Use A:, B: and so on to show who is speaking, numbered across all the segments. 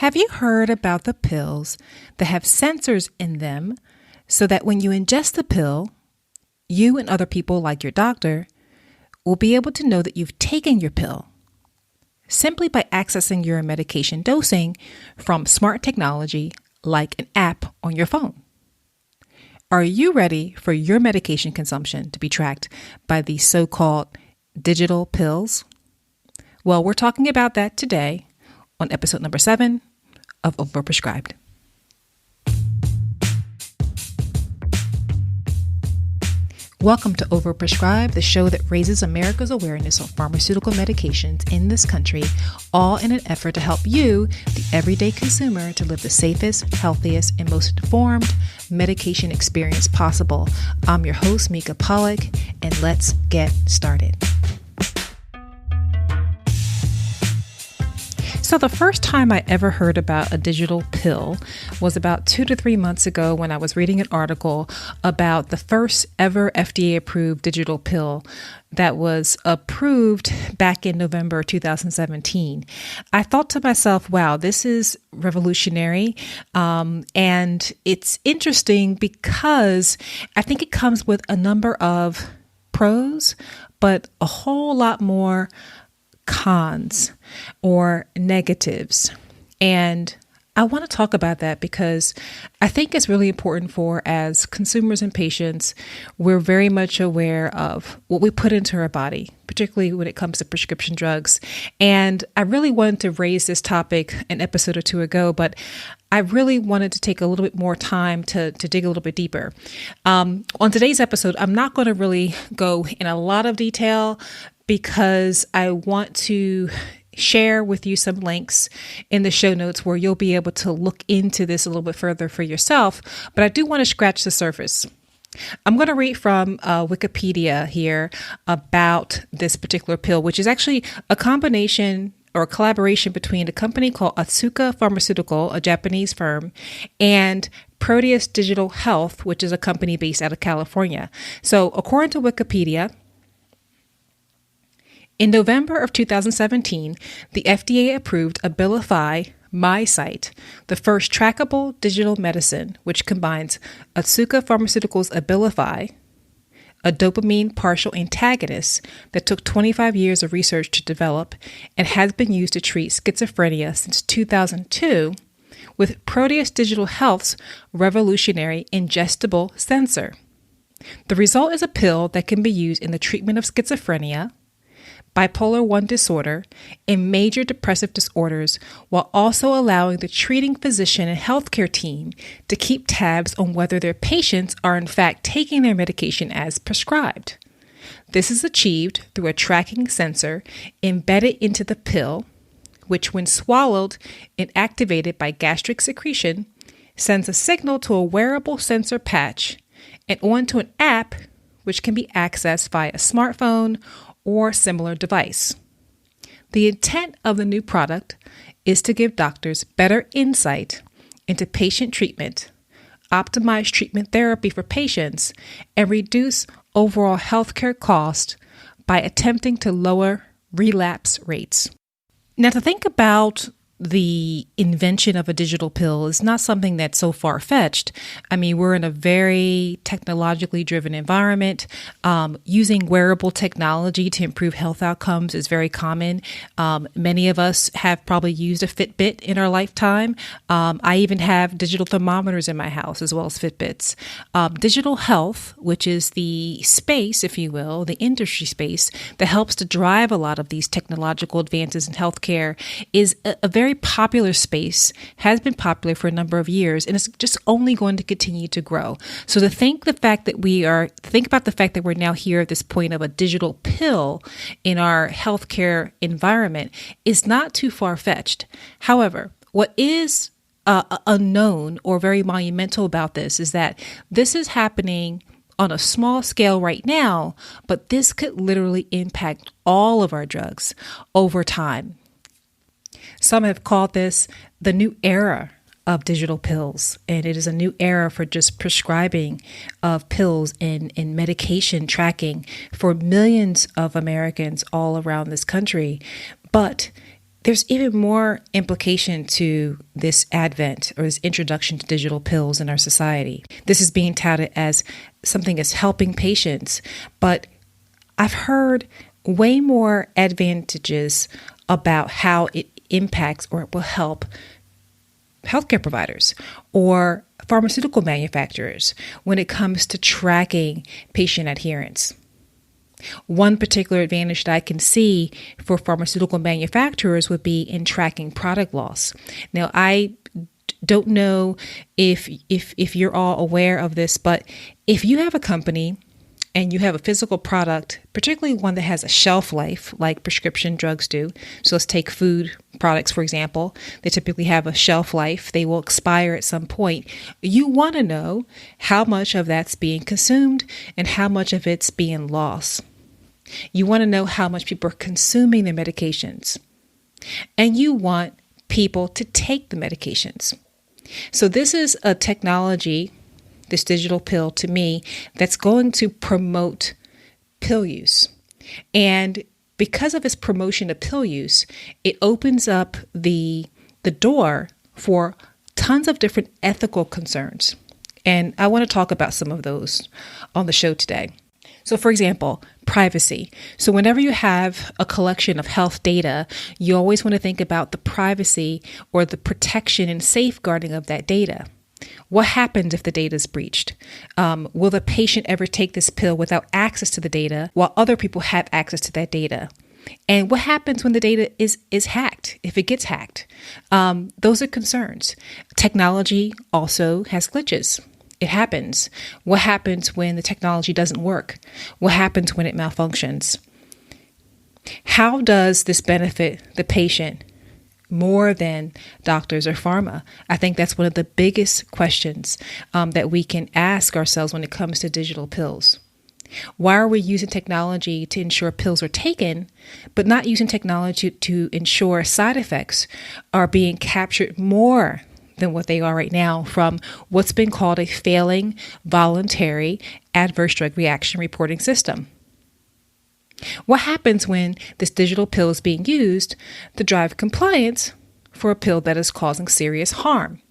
A: Have you heard about the pills that have sensors in them so that when you ingest the pill, you and other people like your doctor will be able to know that you've taken your pill simply by accessing your medication dosing from smart technology like an app on your phone? Are you ready for your medication consumption to be tracked by these so-called digital pills? Well, we're talking about that today on episode number 7 of Overprescribed. Welcome to Overprescribed, the show that raises America's awareness of pharmaceutical medications in this country, all in an effort to help you, the everyday consumer, to live the safest, healthiest, and most informed medication experience possible. I'm your host, Mika Belluk, and let's get started. So the first time I ever heard about a digital pill was about 2 to 3 months ago when I was reading an article about the first ever FDA-approved digital pill that was approved back in November 2017. I thought to myself, wow, this is revolutionary. And it's interesting because I think it comes with a number of pros, but a whole lot more cons or negatives. And I want to talk about that because I think it's really important for, as consumers and patients, we're very much aware of what we put into our body, particularly when it comes to prescription drugs. And I really wanted to raise this topic an episode or two ago, but I really wanted to take a little bit more time to dig a little bit deeper. On today's episode, I'm not going to really go in a lot of detail because I want to share with you some links in the show notes where you'll be able to look into this a little bit further for yourself. But I do want to scratch the surface. I'm going to read from Wikipedia here about this particular pill, which is actually a combination or a collaboration between a company called Otsuka Pharmaceutical, a Japanese firm, and Proteus Digital Health, which is a company based out of California. So according to Wikipedia, in November of 2017, the FDA-approved Abilify MySite, the first trackable digital medicine, which combines Otsuka Pharmaceutical's Abilify, a dopamine partial antagonist that took 25 years of research to develop and has been used to treat schizophrenia since 2002, with Proteus Digital Health's revolutionary ingestible sensor. The result is a pill that can be used in the treatment of schizophrenia, bipolar 1 disorder, and major depressive disorders, while also allowing the treating physician and healthcare team to keep tabs on whether their patients are in fact taking their medication as prescribed. This is achieved through a tracking sensor embedded into the pill, which, when swallowed and activated by gastric secretion, sends a signal to a wearable sensor patch and onto an app which can be accessed via a smartphone or similar device. The intent of the new product is to give doctors better insight into patient treatment, optimize treatment therapy for patients, and reduce overall healthcare costs by attempting to lower relapse rates. Now, to think about the invention of a digital pill is not something that's so far-fetched. I mean, we're in a very technologically driven environment. Using wearable technology to improve health outcomes is very common. Many of us have probably used a Fitbit in our lifetime. I even have digital thermometers in my house as well as Fitbits. Digital health, which is the space, if you will, the industry space that helps to drive a lot of these technological advances in healthcare, is a very popular space, has been popular for a number of years, and it's just only going to continue to grow. So to think about the fact that we're now here at this point of a digital pill in our healthcare environment is not too far-fetched. However, what is unknown or very monumental about this is that this is happening on a small scale right now, but this could literally impact all of our drugs over time. Some have called this the new era of digital pills, and it is a new era for just prescribing of pills and medication tracking for millions of Americans all around this country. But there's even more implication to this advent or this introduction to digital pills in our society. This is being touted as something that's helping patients, but I've heard way more advantages about how it impacts or it will help healthcare providers or pharmaceutical manufacturers when it comes to tracking patient adherence. One particular advantage that I can see for pharmaceutical manufacturers would be in tracking product loss. Now, I don't know if you're all aware of this, but if you have a company and you have a physical product, particularly one that has a shelf life like prescription drugs do. So let's take food products, for example. They typically have a shelf life. They will expire at some point. You want to know how much of that's being consumed and how much of it's being lost. You want to know how much people are consuming their medications. And you want people to take the medications. So this is a technology, this digital pill, to me, that's going to promote pill use. And because of its promotion of pill use, it opens up the door for tons of different ethical concerns. And I want to talk about some of those on the show today. So, for example, privacy. So whenever you have a collection of health data, you always want to think about the privacy or the protection and safeguarding of that data. What happens if the data is breached? Will the patient ever take this pill without access to the data while other people have access to that data? And what happens when the data is hacked, if it gets hacked? Those are concerns. Technology also has glitches. It happens. What happens when the technology doesn't work? What happens when it malfunctions? How does this benefit the patient more than doctors or pharma? I think that's one of the biggest questions that we can ask ourselves when it comes to digital pills. Why are we using technology to ensure pills are taken, but not using technology to ensure side effects are being captured more than what they are right now from what's been called a failing voluntary adverse drug reaction reporting system? What happens when this digital pill is being used to drive compliance for a pill that is causing serious harm?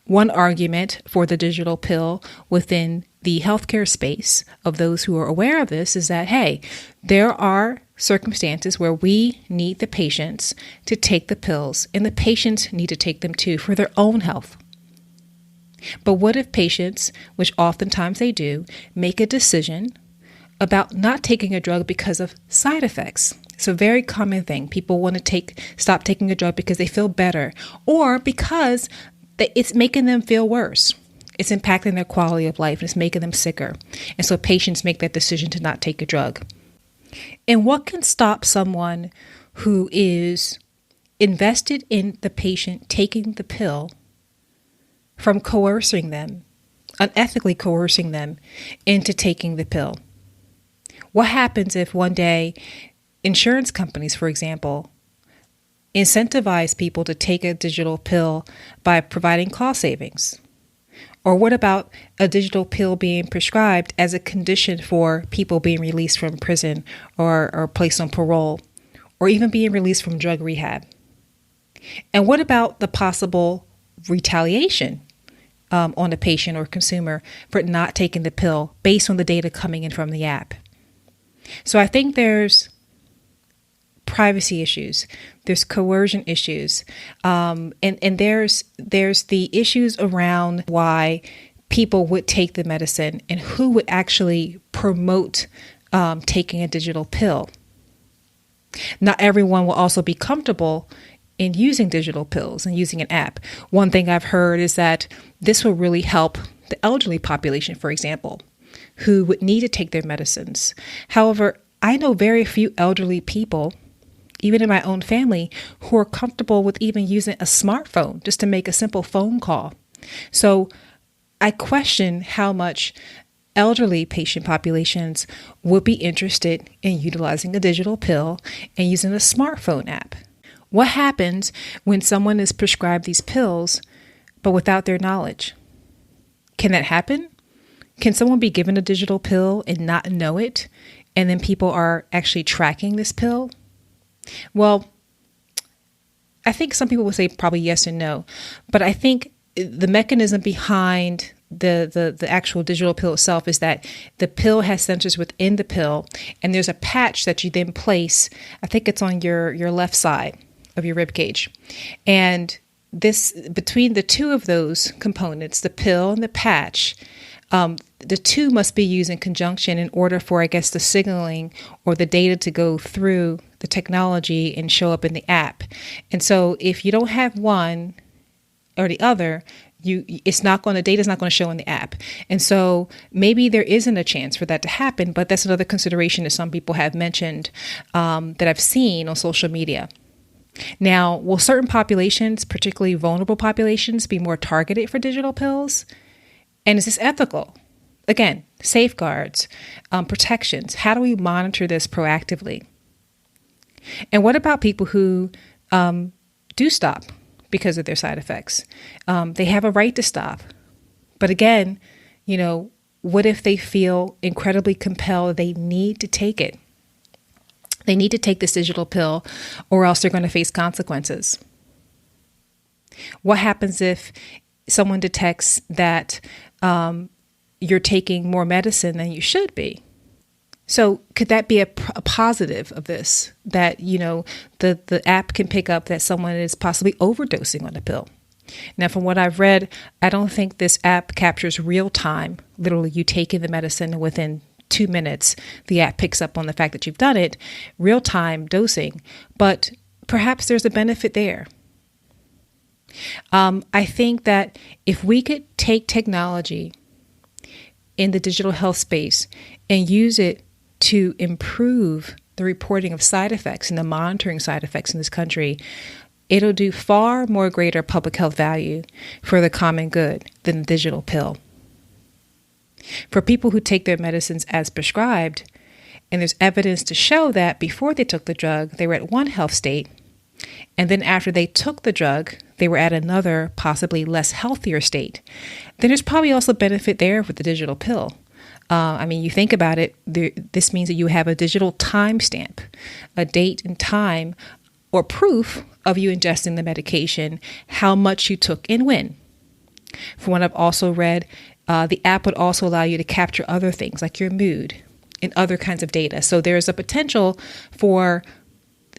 A: One argument for the digital pill within the healthcare space of those who are aware of this is that, hey, there are circumstances where we need the patients to take the pills, and the patients need to take them too for their own health. But what if patients, which oftentimes they do, make a decision about not taking a drug because of side effects? It's a very common thing. People want to stop taking a drug because they feel better or because it's making them feel worse. It's impacting their quality of life and it's making them sicker. And so patients make that decision to not take a drug. And what can stop someone who is invested in the patient taking the pill from coercing them, unethically coercing them into taking the pill? What happens if one day insurance companies, for example, incentivize people to take a digital pill by providing cost savings? Or what about a digital pill being prescribed as a condition for people being released from prison or placed on parole, or even being released from drug rehab? And what about the possible retaliation on a patient or consumer for not taking the pill based on the data coming in from the app? So I think there's privacy issues, there's coercion issues, and there's the issues around why people would take the medicine and who would actually promote taking a digital pill. Not everyone will also be comfortable in using digital pills and using an app. One thing I've heard is that this will really help the elderly population, for example, who would need to take their medicines. However, I know very few elderly people, even in my own family, who are comfortable with even using a smartphone just to make a simple phone call. So I question how much elderly patient populations would be interested in utilizing a digital pill and using a smartphone app. What happens when someone is prescribed these pills, but without their knowledge? Can that happen? Can someone be given a digital pill and not know it, and then people are actually tracking this pill? Well, I think some people would say probably yes and no, but I think the mechanism behind the actual digital pill itself is that the pill has sensors within the pill, and there's a patch that you then place. I think it's on your left side of your rib cage, and this between the two of those components, the pill and the patch, the two must be used in conjunction in order for, I guess, the signaling or the data to go through the technology and show up in the app. And so if you don't have one or the other, data's not going to show in the app. And so maybe there isn't a chance for that to happen, but that's another consideration that some people have mentioned that I've seen on social media. Now, will certain populations, particularly vulnerable populations, be more targeted for digital pills? And is this ethical? Again, safeguards, protections. How do we monitor this proactively? And what about people who do stop because of their side effects? They have a right to stop. But again, what if they feel incredibly compelled they need to take it? They need to take this digital pill or else they're going to face consequences. What happens if someone detects that you're taking more medicine than you should be? So could that be a positive of this, that, the app can pick up that someone is possibly overdosing on a pill? Now, from what I've read, I don't think this app captures real time, literally you taking the medicine and within 2 minutes, the app picks up on the fact that you've done it, real time dosing, but perhaps there's a benefit there. I think that if we could take technology in the digital health space and use it to improve the reporting of side effects and the monitoring side effects in this country, it'll do far more greater public health value for the common good than the digital pill. For people who take their medicines as prescribed, and there's evidence to show that before they took the drug, they were at one health state, and then after they took the drug, they were at another, possibly less healthier state, then there's probably also benefit there with the digital pill. You think about it, this means that you have a digital timestamp, a date and time, or proof of you ingesting the medication, how much you took and when. From what I've also read, the app would also allow you to capture other things like your mood and other kinds of data. So there's a potential for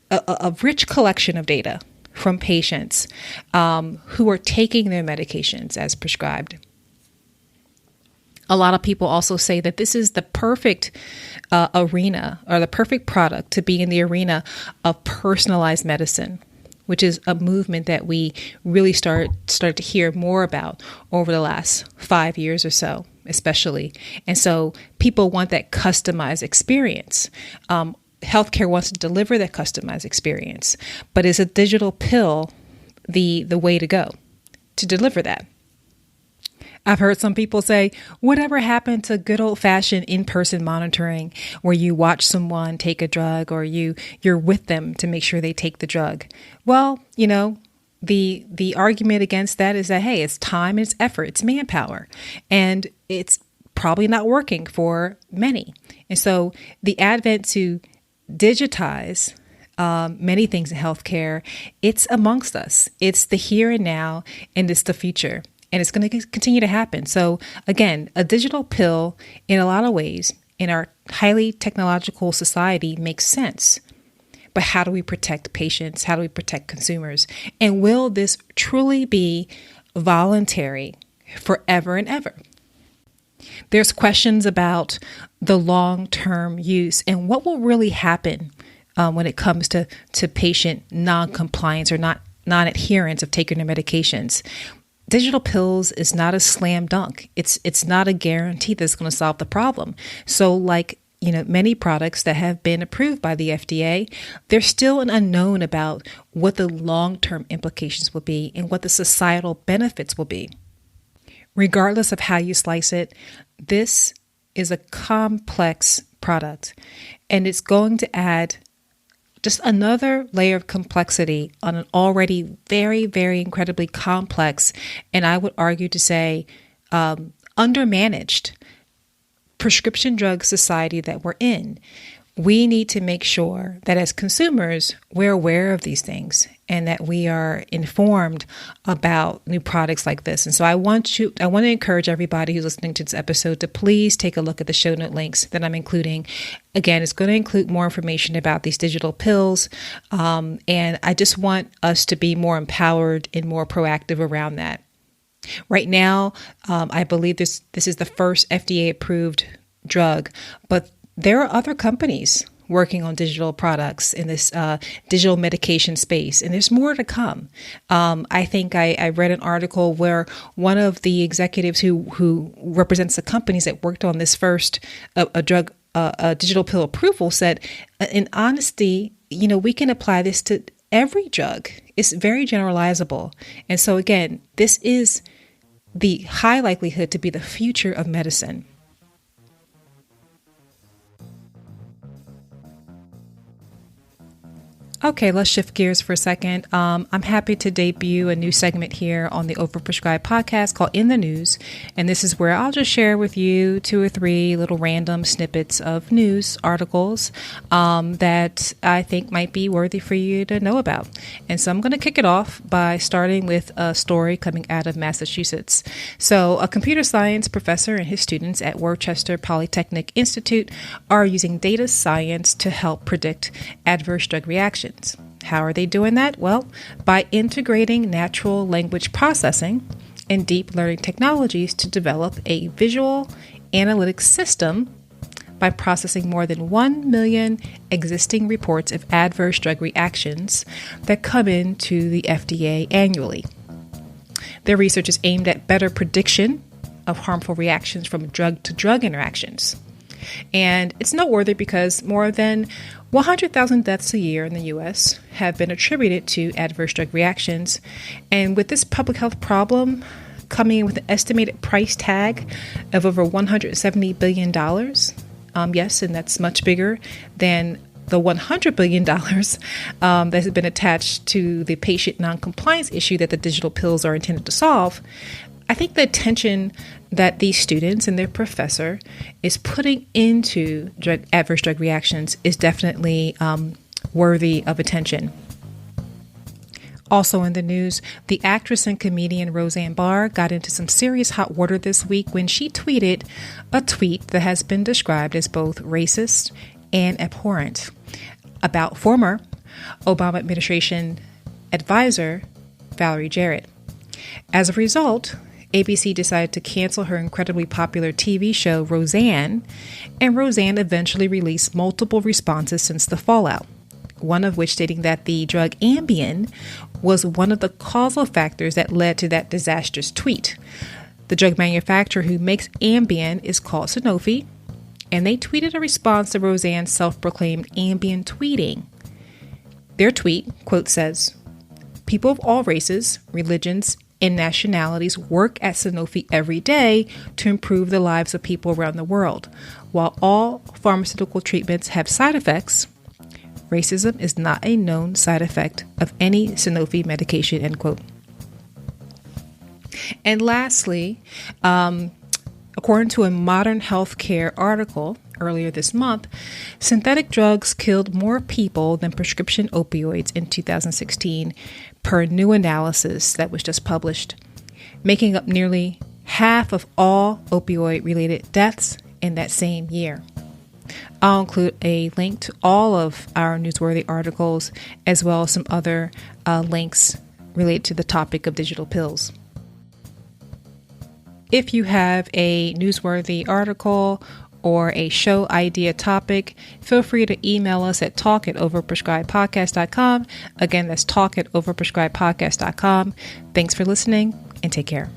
A: a rich collection of data from patients who are taking their medications as prescribed. A lot of people also say that this is the perfect arena or the perfect product to be in the arena of personalized medicine, which is a movement that we really start to hear more about over the last 5 years or so, especially. And so people want that customized experience. Healthcare wants to deliver that customized experience, but is a digital pill the way to go to deliver that? I've heard some people say, whatever happened to good old-fashioned in-person monitoring where you watch someone take a drug or you're with them to make sure they take the drug? Well, the argument against that is that, hey, it's time, it's effort, it's manpower, and it's probably not working for many. And so the advent to digitize many things in healthcare, it's amongst us. It's the here and now, and it's the future. And it's going to continue to happen. So again, a digital pill in a lot of ways in our highly technological society makes sense. But how do we protect patients? How do we protect consumers? And will this truly be voluntary forever and ever? There's questions about the long-term use and what will really happen when it comes to patient non-compliance or non-adherence of taking their medications. Digital pills is not a slam dunk. It's not a guarantee that's going to solve the problem. So like, many products that have been approved by the FDA, there's still an unknown about what the long-term implications will be and what the societal benefits will be. Regardless of how you slice it, this is a complex product, and it's going to add just another layer of complexity on an already very, very incredibly complex, and I would argue to say undermanaged prescription drug society that we're in. we need to make sure that as consumers, we're aware of these things and that we are informed about new products like this. And so I want to encourage everybody who's listening to this episode to please take a look at the show note links that I'm including. Again, it's going to include more information about these digital pills. And I just want us to be more empowered and more proactive around that. Right now, I believe this is the first FDA-approved drug, but there are other companies working on digital products in this digital medication space, and there's more to come. I think I read an article where one of the executives who represents the companies that worked on this first a digital pill approval said, in honesty, we can apply this to every drug. It's very generalizable. And so again, this is the high likelihood to be the future of medicine. Okay, let's shift gears for a second. I'm happy to debut a new segment here on the Overprescribed podcast called In the News. And this is where I'll just share with you 2 or 3 little random snippets of news articles that I think might be worthy for you to know about. And so I'm going to kick it off by starting with a story coming out of Massachusetts. So a computer science professor and his students at Worcester Polytechnic Institute are using data science to help predict adverse drug reactions. How are they doing that? Well, by integrating natural language processing and deep learning technologies to develop a visual analytics system by processing more than 1 million existing reports of adverse drug reactions that come into the FDA annually. Their research is aimed at better prediction of harmful reactions from drug-to-drug interactions. And it's noteworthy because more than 100,000 deaths a year in the U.S. have been attributed to adverse drug reactions. And with this public health problem coming in with an estimated price tag of over $170 billion, yes, and that's much bigger than the $100 billion that has been attached to the patient noncompliance issue that the digital pills are intended to solve, I think the attention that these students and their professor is putting into adverse drug reactions is definitely worthy of attention. Also in the news, the actress and comedian Roseanne Barr got into some serious hot water this week when she tweeted a tweet that has been described as both racist and abhorrent about former Obama administration advisor Valerie Jarrett. As a result, ABC decided to cancel her incredibly popular TV show Roseanne, and Roseanne eventually released multiple responses since the fallout, one of which stating that the drug Ambien was one of the causal factors that led to that disastrous tweet. The drug manufacturer who makes Ambien is called Sanofi, and they tweeted a response to Roseanne's self-proclaimed Ambien tweeting. Their tweet, quote, says, "People of all races, religions, and nationalities work at Sanofi every day to improve the lives of people around the world. While all pharmaceutical treatments have side effects, racism is not a known side effect of any Sanofi medication," end quote. And lastly, according to a Modern Healthcare article earlier this month, synthetic drugs killed more people than prescription opioids in 2016 per new analysis that was just published, making up nearly half of all opioid-related deaths in that same year. I'll include a link to all of our newsworthy articles as well as some other links related to the topic of digital pills. If you have a newsworthy article or a show idea topic, feel free to email us at talk@overprescribedpodcast.com. Again, that's talk@overprescribedpodcast.com. Thanks for listening and take care.